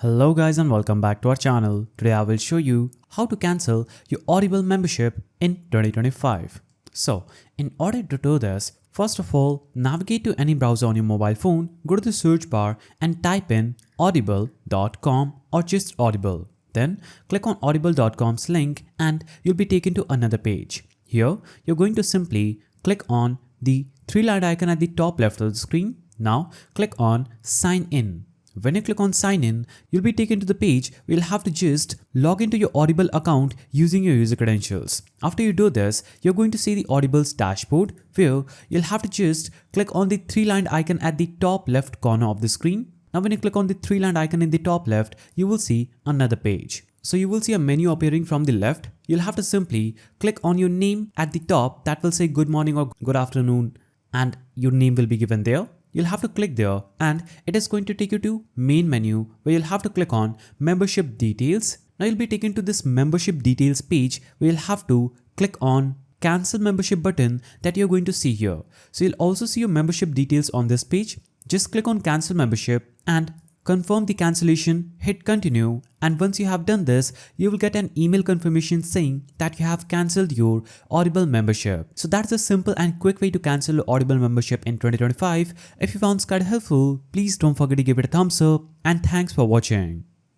Hello guys and welcome back to our channel. Today I will show you how to cancel your Audible membership in 2025. So in order to do this, first of all, navigate to any browser on your mobile phone, go to the search bar and type in audible.com or just Audible. Then click on audible.com's link and you'll be taken to another page. Here you're going to simply click on the three-line icon at the top left of the screen. Now click on sign in. When you click on sign in, you'll be taken to the page where you'll have to just log into your Audible account using your user credentials. After you do this, you're going to see the Audible's dashboard where you'll have to just click on the three-lined icon at the top left corner of the screen. Now when you click on the three-lined icon in the top left, you will see another page. So you will see a menu appearing from the left. You'll have to simply click on your name at the top that will say good morning or good afternoon and your name will be given there. You'll have to click there and it is going to take you to main menu where you'll have to click on membership details. Now you'll be taken to this membership details page where you'll have to click on cancel membership button that you're going to see here. So you'll also see your membership details on this page. Just click on cancel membership and confirm the cancellation, hit continue, and once you have done this, you will get an email confirmation saying that you have cancelled your Audible membership. So that's a simple and quick way to cancel your Audible membership in 2025. If you found this guide helpful, please don't forget to give it a thumbs up and thanks for watching.